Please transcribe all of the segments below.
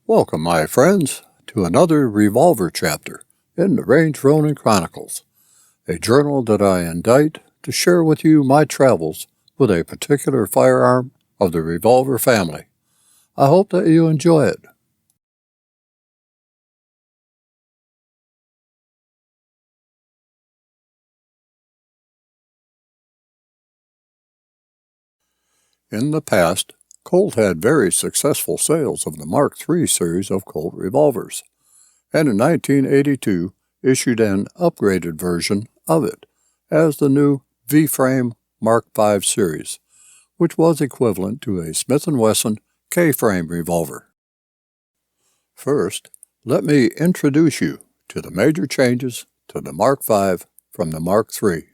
Welcome, my friends, to another revolver chapter in the Range Ronin Chronicles, a journal that I indite to share with you my travels with a particular firearm of the revolver family. I hope that you enjoy it. In the past, Colt had very successful sales of the Mark III series of Colt revolvers, and in 1982 issued an upgraded version of it as the new V-frame Mark V series, which was equivalent to a Smith & Wesson K-frame revolver. First, let me introduce you to the major changes to the Mark V from the Mark III.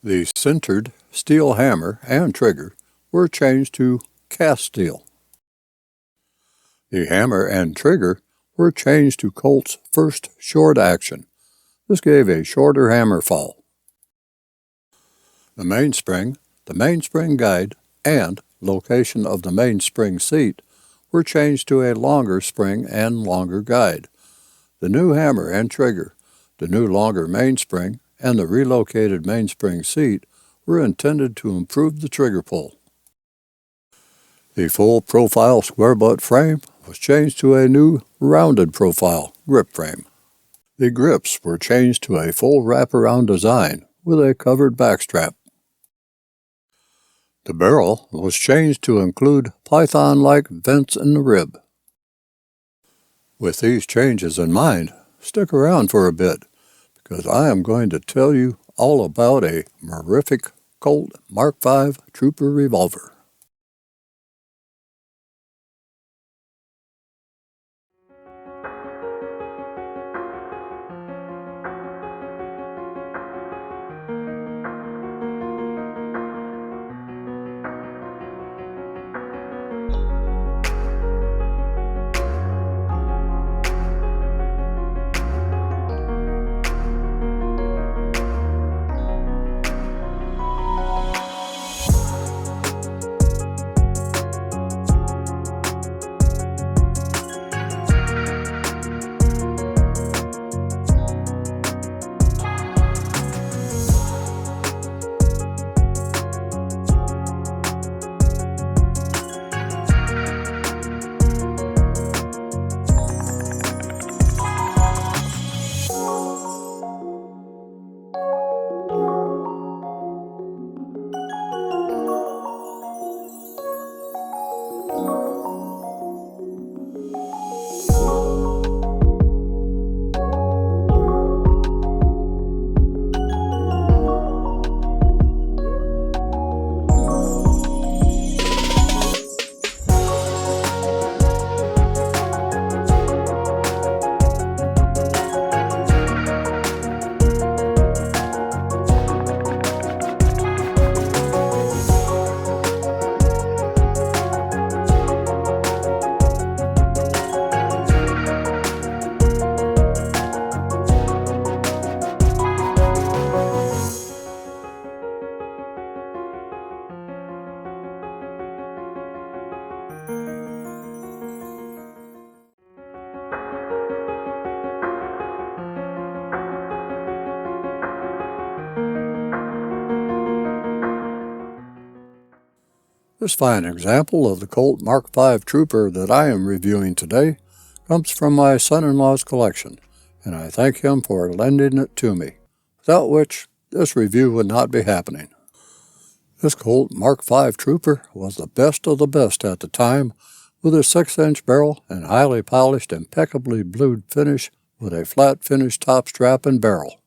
The sintered steel hammer and trigger were changed to cast steel. The hammer and trigger were changed to Colt's first short action. This gave a shorter hammer fall. The mainspring guide, and location of the mainspring seat were changed to a longer spring and longer guide. The new hammer and trigger, the new longer mainspring, and the relocated mainspring seat were intended to improve the trigger pull. The full profile square butt frame was changed to a new rounded profile grip frame. The grips were changed to a full wraparound design with a covered backstrap. The barrel was changed to include python-like vents in the rib. With these changes in mind, stick around for a bit, because I am going to tell you all about a mirific Colt Mark V Trooper revolver. This fine example of the Colt Mark V Trooper that I am reviewing today comes from my son-in-law's collection, and I thank him for lending it to me, without which this review would not be happening. This Colt Mark V Trooper was the best of the best at the time, with a 6-inch barrel and highly polished, impeccably blued finish with a flat finish top strap and barrel.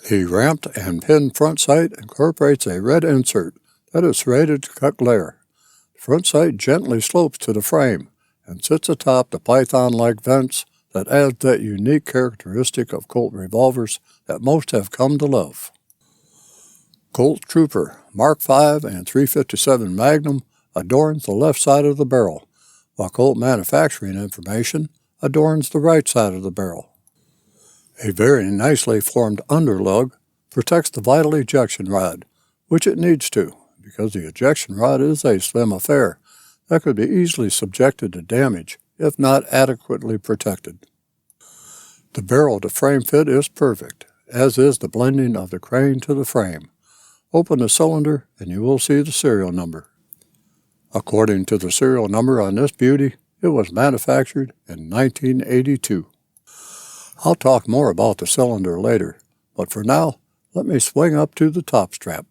The ramped and pinned front sight incorporates a red insert that is rated to cut glare. The front sight gently slopes to the frame and sits atop the python-like vents that add that unique characteristic of Colt revolvers that most have come to love. Colt Trooper Mark V and 357 Magnum adorns the left side of the barrel, while Colt manufacturing information adorns the right side of the barrel. A very nicely formed underlug protects the vital ejection rod, which it needs to, because the ejection rod is a slim affair that could be easily subjected to damage if not adequately protected. The barrel-to-frame fit is perfect, as is the blending of the crane to the frame. Open the cylinder and you will see the serial number. According to the serial number on this beauty, it was manufactured in 1982. I'll talk more about the cylinder later, but for now, let me swing up to the top strap.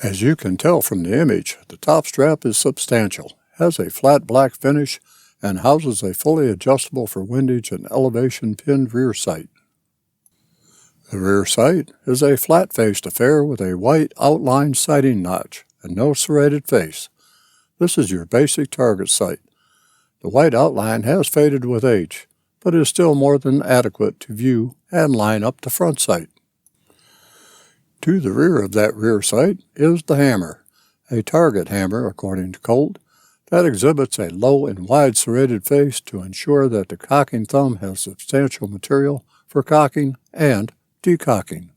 As you can tell from the image, the top strap is substantial, has a flat black finish, and houses a fully adjustable for windage and elevation pinned rear sight. The rear sight is a flat-faced affair with a white outlined sighting notch and no serrated face. This is your basic target sight. The white outline has faded with age, but is still more than adequate to view and line up the front sight. To the rear of that rear sight is the hammer, a target hammer according to Colt, that exhibits a low and wide serrated face to ensure that the cocking thumb has substantial material for cocking and decocking.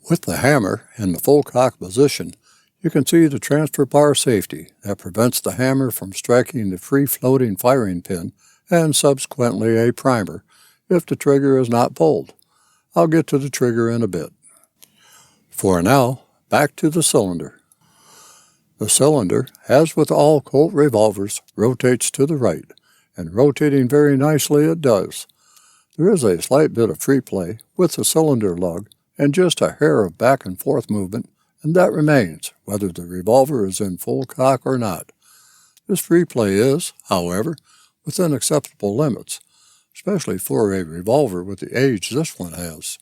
With the hammer in the full cock position, you can see the transfer bar safety that prevents the hammer from striking the free-floating firing pin and subsequently a primer if the trigger is not pulled. I'll get to the trigger in a bit. For now, back to the cylinder. The cylinder, as with all Colt revolvers, rotates to the right, and rotating very nicely it does. There is a slight bit of free play with the cylinder lug and just a hair of back and forth movement, and that remains whether the revolver is in full cock or not. This free play is, however, within acceptable limits, especially for a revolver with the age this one has.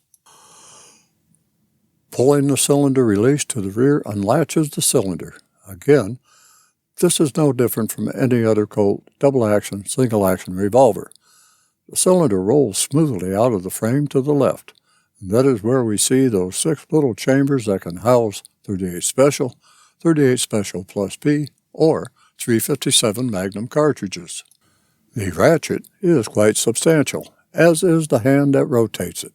Pulling the cylinder release to the rear unlatches the cylinder. Again, this is no different from any other Colt double-action, single-action revolver. The cylinder rolls smoothly out of the frame to the left, and that is where we see those 6 little chambers that can house 38 Special, 38 Special plus P, or 357 Magnum cartridges. The ratchet is quite substantial, as is the hand that rotates it.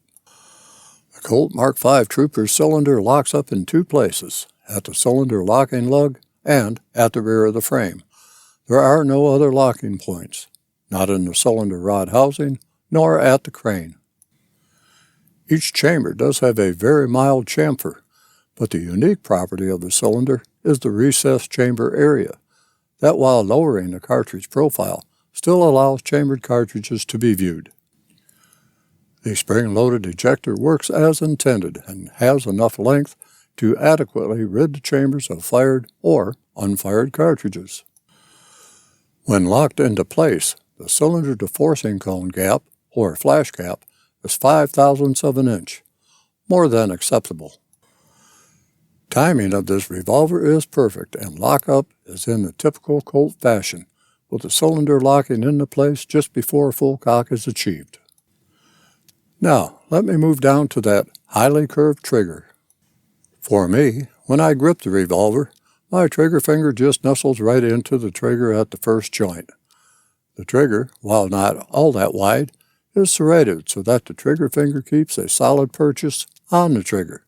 The Colt MKIII Trooper cylinder locks up in 2 places, at the cylinder locking lug and at the rear of the frame. There are no other locking points, not in the cylinder rod housing, nor at the crane. Each chamber does have a very mild chamfer, but the unique property of the cylinder is the recessed chamber area, that while lowering the cartridge profile, still allows chambered cartridges to be viewed. The spring-loaded ejector works as intended and has enough length to adequately rid the chambers of fired or unfired cartridges. When locked into place, the cylinder-to-forcing cone gap, or flash gap, is 5/1000ths of an inch, more than acceptable. Timing of this revolver is perfect, and lockup is in the typical Colt fashion, with the cylinder locking into place just before full cock is achieved. Now, let me move down to that highly curved trigger. For me, when I grip the revolver, my trigger finger just nestles right into the trigger at the first joint. The trigger, while not all that wide, is serrated so that the trigger finger keeps a solid purchase on the trigger.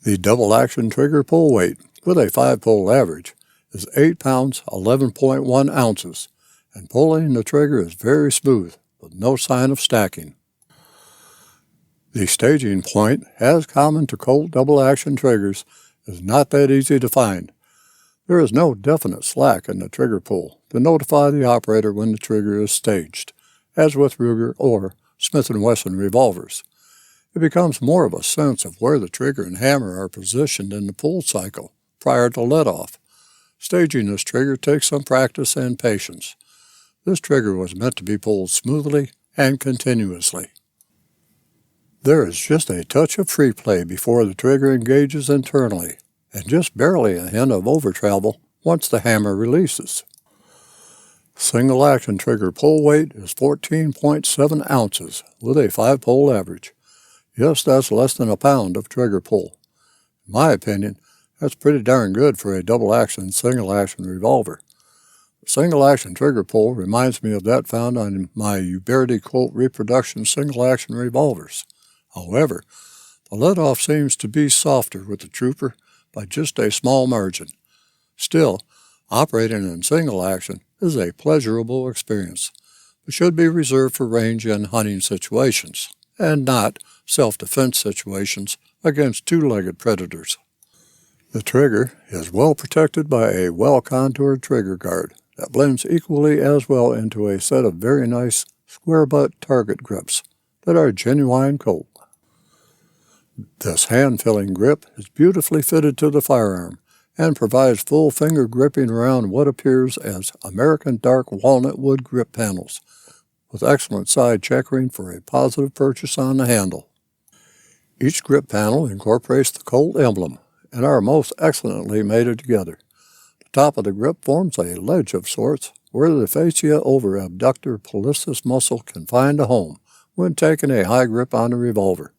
The double-action trigger pull weight, with a 5-pull average, is 8 pounds 11.1 ounces, and pulling the trigger is very smooth, with no sign of stacking. The staging point, as common to Colt double-action triggers, is not that easy to find. There is no definite slack in the trigger pull to notify the operator when the trigger is staged, as with Ruger or Smith & Wesson revolvers. It becomes more of a sense of where the trigger and hammer are positioned in the pull cycle prior to let-off. Staging this trigger takes some practice and patience. This trigger was meant to be pulled smoothly and continuously. There is just a touch of free play before the trigger engages internally, and just barely a hint of overtravel once the hammer releases. Single-action trigger pull weight is 14.7 ounces with a 5-pull average. Yes, that's less than a pound of trigger pull. In my opinion, that's pretty darn good for a double-action, single-action revolver. The single-action trigger pull reminds me of that found on my Uberti Colt reproduction single-action revolvers. However, the let-off seems to be softer with the Trooper by just a small margin. Still, Operating in single action is a pleasurable experience, but should be reserved for range and hunting situations, and not self-defense situations against two-legged predators. The trigger is well protected by a well-contoured trigger guard that blends equally as well into a set of very nice square-butt target grips that are genuine Colt. This hand-filling grip is beautifully fitted to the firearm and provides full finger gripping around what appears as American dark walnut wood grip panels, with excellent side checkering for a positive purchase on the handle. Each grip panel incorporates the Colt emblem and are most excellently mated together. The top of the grip forms a ledge of sorts where the fascia over abductor pollicis muscle can find a home when taking a high grip on the revolver.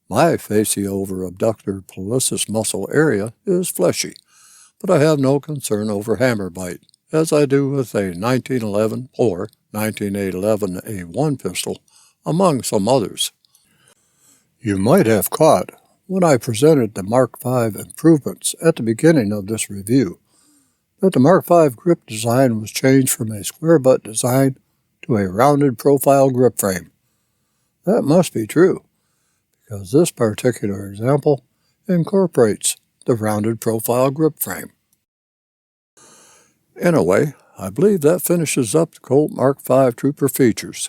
My fascia over abductor pollicis muscle area is fleshy, but I have no concern over hammer bite, as I do with a 1911 or 1911 A1 pistol, among some others. You might have caught, when I presented the Mark V improvements at the beginning of this review, that the Mark V grip design was changed from a square butt design to a rounded profile grip frame. That must be true, because this particular example incorporates the rounded profile grip frame. Anyway, I believe that finishes up the Colt Mark V Trooper features.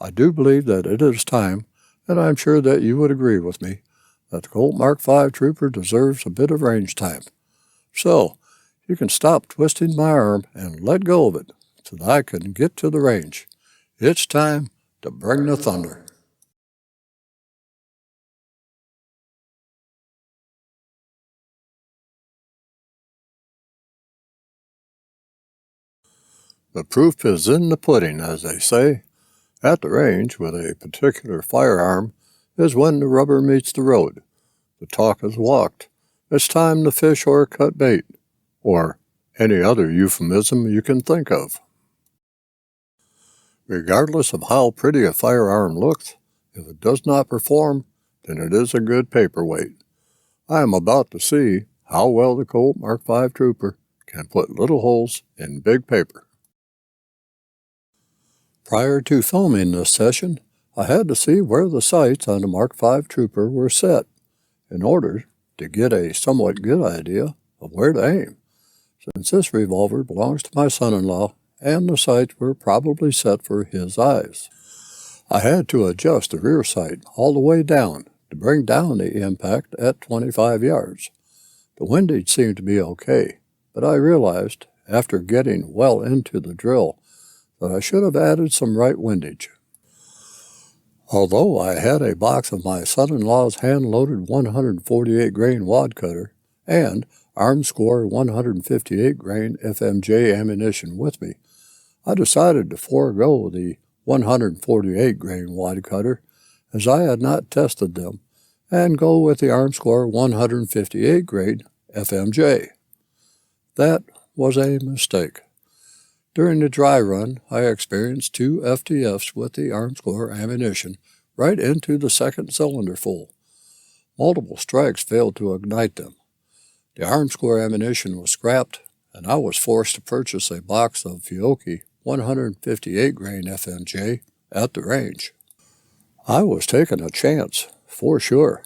I do believe that it is time, and I'm sure that you would agree with me, that the Colt Mark V Trooper deserves a bit of range time. So, you can stop twisting my arm and let go of it so that I can get to the range. It's time to bring the thunder. The proof is in the pudding, as they say. At the range, with a particular firearm, is when the rubber meets the road. The talk is walked. It's time to fish or cut bait, or any other euphemism you can think of. Regardless of how pretty a firearm looks, if it does not perform, then it is a good paperweight. I am about to see how well the Colt Mark V Trooper can put little holes in big paper. Prior to filming this session, I had to see where the sights on the Mark V Trooper were set in order to get a somewhat good idea of where to aim, since this revolver belongs to my son-in-law and the sights were probably set for his eyes. I had to adjust the rear sight all the way down to bring down the impact at 25 yards. The windage seemed to be okay, but I realized, after getting well into the drill, that I should have added some right windage. Although I had a box of my son-in-law's hand-loaded 148 grain wad cutter and Armscore 158 grain FMJ ammunition with me, I decided to forego the 148 grain wad cutter as I had not tested them and go with the Armscore 158 grain FMJ. That was a mistake. During the dry run, I experienced 2 FTFs with the Armscore ammunition right into the second cylinder full. Multiple strikes failed to ignite them. The Armscore ammunition was scrapped, and I was forced to purchase a box of Fiocchi 158 grain FMJ at the range. I was taking a chance, for sure,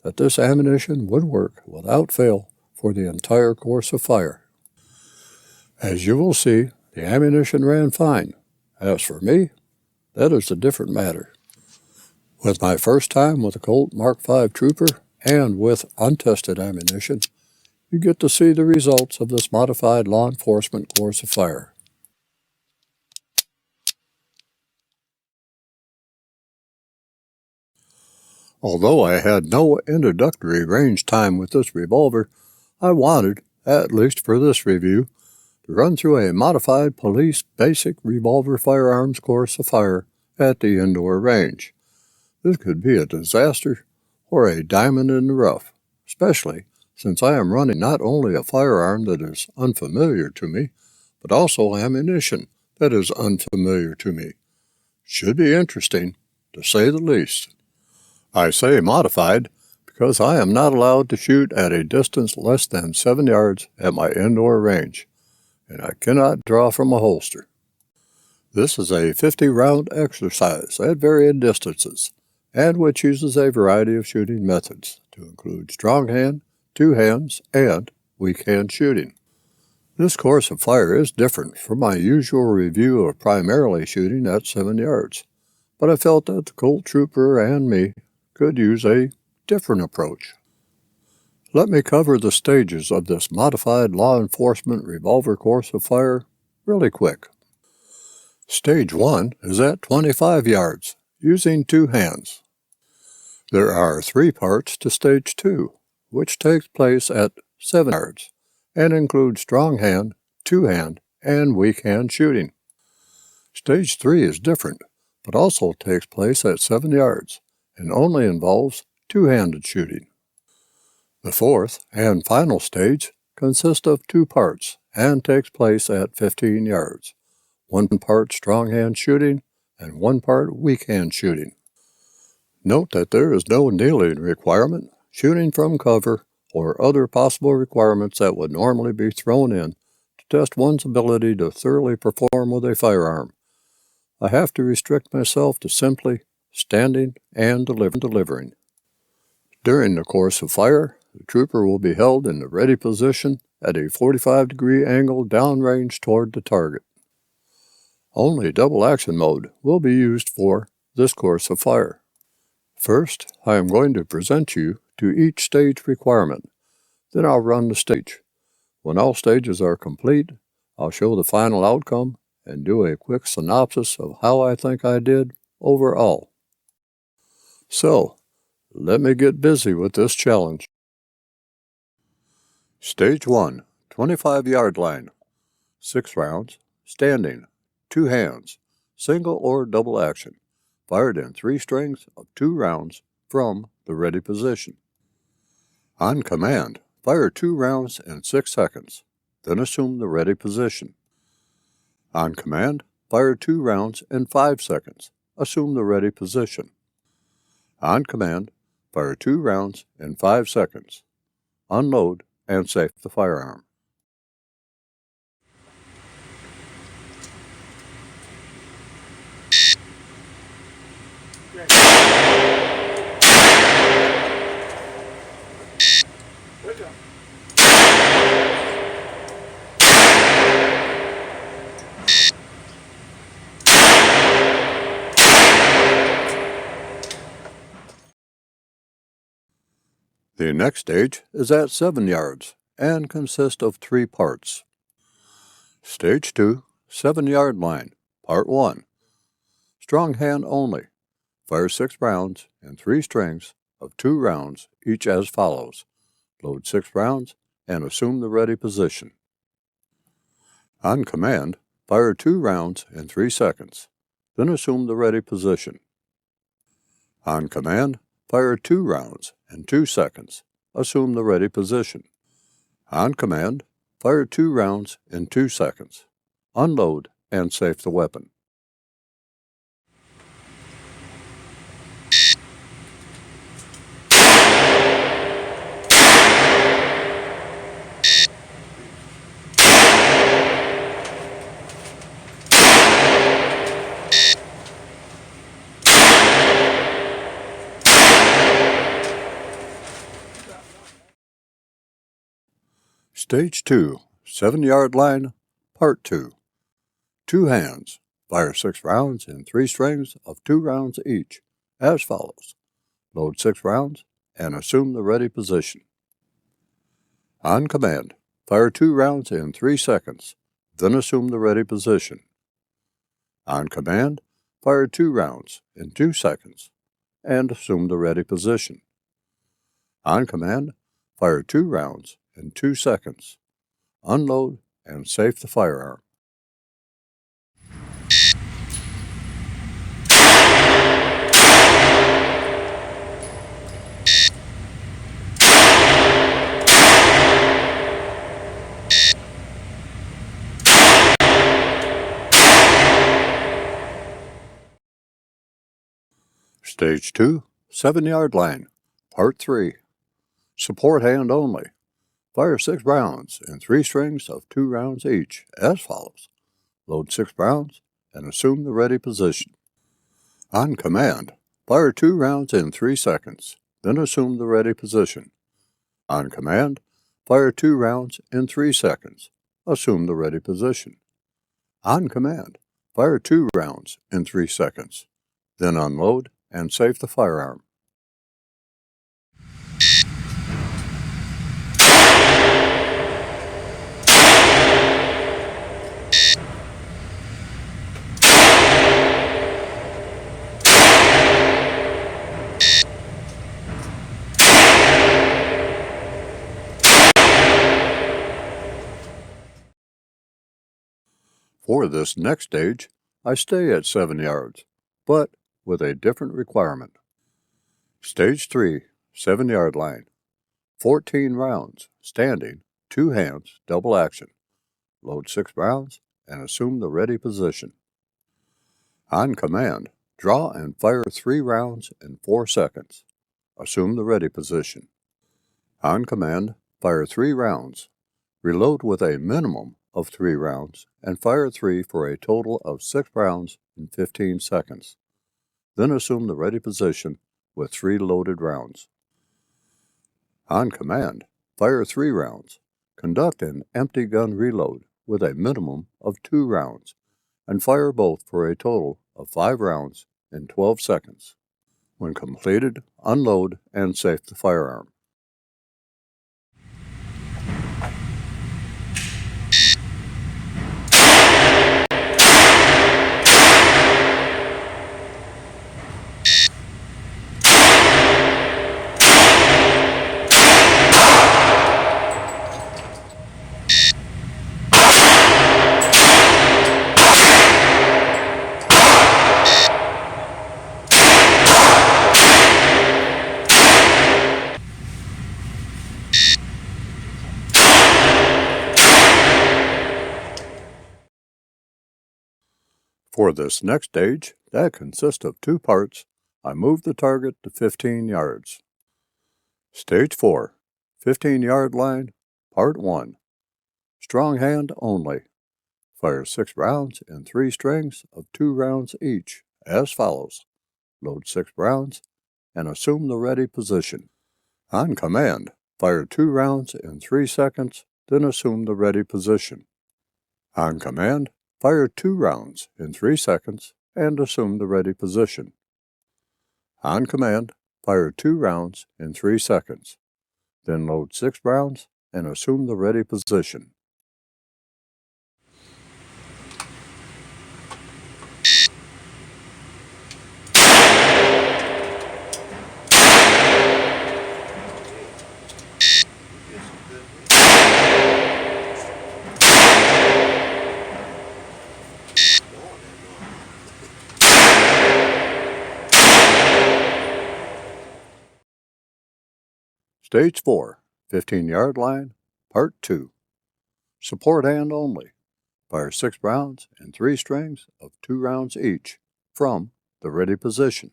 that this ammunition would work without fail for the entire course of fire. As you will see, the ammunition ran fine. As for me, that is a different matter. With my first time with the Colt Mark V Trooper and with untested ammunition, you get to see the results of this modified law enforcement course of fire. Although I had no introductory range time with this revolver, I wanted, at least for this review, to run through a modified police basic revolver firearms course of fire at the indoor range. This could be a disaster or a diamond in the rough, especially since I am running not only a firearm that is unfamiliar to me, but also ammunition that is unfamiliar to me. Should be interesting, to say the least. I say modified because I am not allowed to shoot at a distance less than 7 yards at my indoor range. and I cannot draw from a holster. This is a 50-round exercise at varying distances, and which uses a variety of shooting methods, to include strong hand, two hands, and weak hand shooting. This course of fire is different from my usual review of primarily shooting at 7 yards, but I felt that the Colt Trooper and me could use a different approach. Let me cover the stages of this modified law enforcement revolver course of fire really quick. Stage 1 is at 25 yards, using two hands. There are 3 parts to Stage 2, which takes place at 7 yards, and includes strong hand, two hand, and weak hand shooting. Stage 3 is different, but also takes place at 7 yards, and only involves two-handed shooting. The 4th and final stage consists of 2 parts, and takes place at 15 yards. 1 part strong hand shooting, and 1 part weak hand shooting. Note that there is no kneeling requirement, shooting from cover, or other possible requirements that would normally be thrown in to test one's ability to thoroughly perform with a firearm. I have to restrict myself to simply standing and delivering. During the course of fire, the trooper will be held in the ready position at a 45-degree angle downrange toward the target. Only double action mode will be used for this course of fire. First, I am going to present you to each stage requirement. Then I'll run the stage. When all stages are complete, I'll show the final outcome and do a quick synopsis of how I think I did overall. So, let me get busy with this challenge. Stage 1, 25-yard line. 6 rounds, standing, 2 hands, single or double action, fired in 3 strings of 2 rounds from the ready position. On command, fire 2 rounds in 6 seconds, then assume the ready position. On command, fire 2 rounds in 5 seconds, assume the ready position. On command, fire 2 rounds in 5 seconds, unload and safe the firearm. The next stage is at 7 yards and consists of 3 parts. Stage 2, 7-yard line, Part 1. Strong hand only. Fire 6 rounds in 3 strings of 2 rounds, each as follows. Load 6 rounds and assume the ready position. On command, fire 2 rounds in 3 seconds, then assume the ready position. On command, fire 2 rounds in 2 seconds, assume the ready position. On command, fire 2 rounds in 2 seconds, unload and safe the weapon. Stage 2, 7-yard line, Part 2. 2 hands. Fire 6 rounds in 3 strings of 2 rounds each, as follows. Load 6 rounds and assume the ready position. On command, fire 2 rounds in 3 seconds, then assume the ready position. On command, fire 2 rounds in 2 seconds, and assume the ready position. On command, fire 2 rounds in 2 seconds, unload and safe the firearm. Stage 2, 7-yard line, Part 3. Support hand only. Fire 6 rounds in 3 strings of 2 rounds each, as follows. Load 6 rounds and assume the ready position. On command, fire 2 rounds in 3 seconds, then assume the ready position. On command, fire 2 rounds in 3 seconds, assume the ready position. On command, fire 2 rounds in 3 seconds, then unload and safe the firearm. For this next stage, I stay at 7 yards, but with a different requirement. Stage 3, 7-yard line. 14 rounds, standing, 2 hands, double action. Load 6 rounds and assume the ready position. On command, draw and fire 3 rounds in 4 seconds. Assume the ready position. On command, fire 3 rounds. Reload with a minimum of 3 rounds and fire 3 for a total of 6 rounds in 15 seconds. Then assume the ready position with 3 loaded rounds. On command, fire 3 rounds. Conduct an empty gun reload with a minimum of 2 rounds and fire both for a total of 5 rounds in 12 seconds. When completed, unload and safe the firearm. For this next stage, that consists of 2 parts, I move the target to 15 yards. Stage 4, 15-yard line, Part 1. Strong hand only. Fire 6 rounds in 3 strings of 2 rounds each, as follows. Load 6 rounds and assume the ready position. On command, fire 2 rounds in 3 seconds, then assume the ready position. On command, fire 2 rounds in 3 seconds and assume the ready position. On command, fire 2 rounds in 3 seconds. Then load 6 rounds and assume the ready position. Stage 4, 15-yard line, Part 2. Support hand only. Fire 6 rounds in 3 strings of 2 rounds each, from the ready position.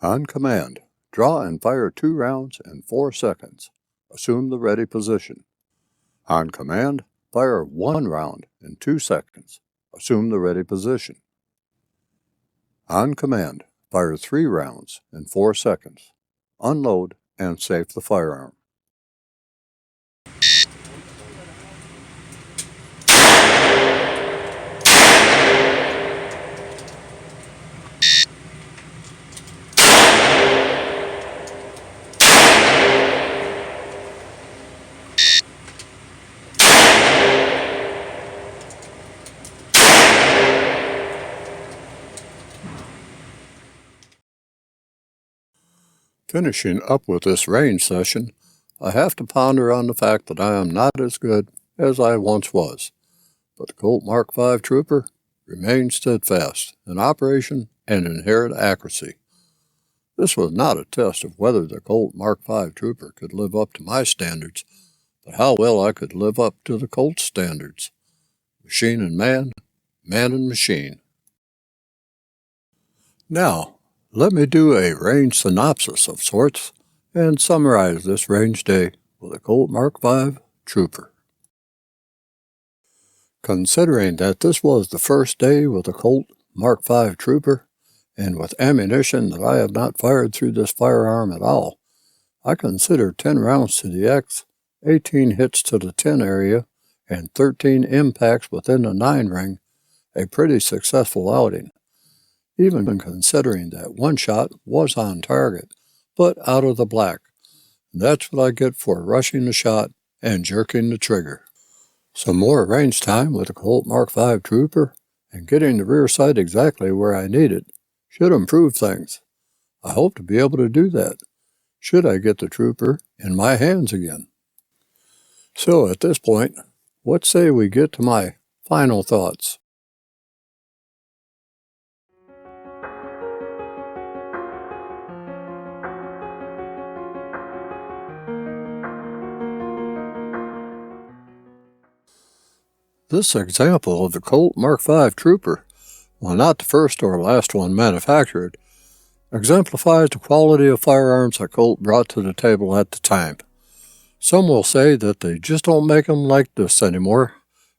On command, draw and fire 2 rounds in 4 seconds. Assume the ready position. On command, fire 1 round in 2 seconds. Assume the ready position. On command, fire 3 rounds in 4 seconds. Unload and safe the firearm. Finishing up with this range session, I have to ponder on the fact that I am not as good as I once was, but the Colt MKV Trooper remains steadfast in operation and inherent accuracy. This was not a test of whether the Colt MKV Trooper could live up to my standards, but how well I could live up to the Colt's standards. Machine and man, man and machine. Now, let me do a range synopsis of sorts and summarize this range day with a Colt MKV Trooper. Considering that this was the first day with the Colt MKV Trooper, and with ammunition that I have not fired through this firearm at all, I consider 10 rounds to the X, 18 hits to the 10 area, and 13 impacts within the 9 ring a pretty successful outing, even considering that one shot was on target, but out of the black. That's what I get for rushing the shot and jerking the trigger. Some more range time with the Colt MKV Trooper and getting the rear sight exactly where I need it should improve things. I hope to be able to do that, should I get the Trooper in my hands again. So at this point, what say we get to my final thoughts? This example of the Colt MKV Trooper, while not the first or last one manufactured, exemplifies the quality of firearms that Colt brought to the table at the time. Some will say that they just don't make them like this anymore,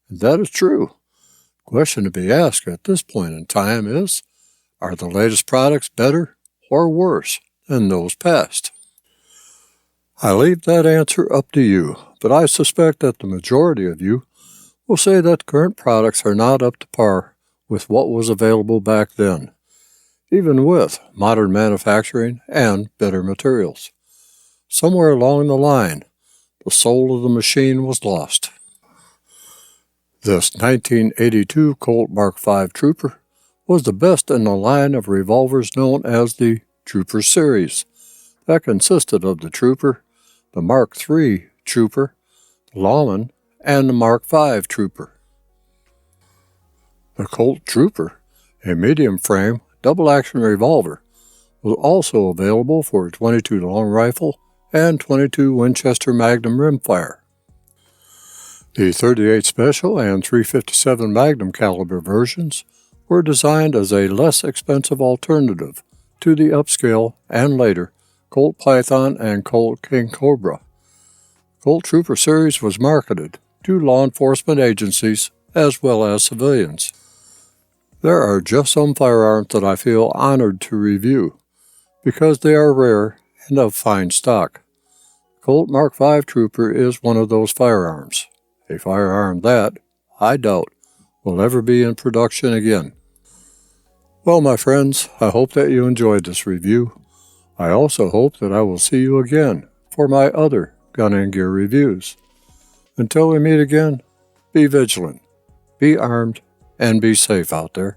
and that is true. The question to be asked at this point in time is, are the latest products better or worse than those past? I leave that answer up to you, but I suspect that the majority of you will say that current products are not up to par with what was available back then, even with modern manufacturing and better materials. Somewhere along the line, the soul of the machine was lost. This 1982 Colt MKV Trooper was the best in the line of revolvers known as the Trooper series. That consisted of the Trooper, the Mark III Trooper, the Lawman, and the Mark V Trooper. The Colt Trooper, a medium-frame, double-action revolver, was also available for a .22 long rifle and .22 Winchester Magnum rimfire. The .38 Special and .357 Magnum caliber versions were designed as a less expensive alternative to the upscale and later Colt Python and Colt King Cobra. Colt Trooper series was marketed to law enforcement agencies as well as civilians. There are just some firearms that I feel honored to review because they are rare and of fine stock. Colt MKV Trooper is one of those firearms, a firearm that, I doubt, will ever be in production again. Well, my friends, I hope that you enjoyed this review. I also hope that I will see you again for my other gun and gear reviews. Until we meet again, be vigilant, be armed, and be safe out there.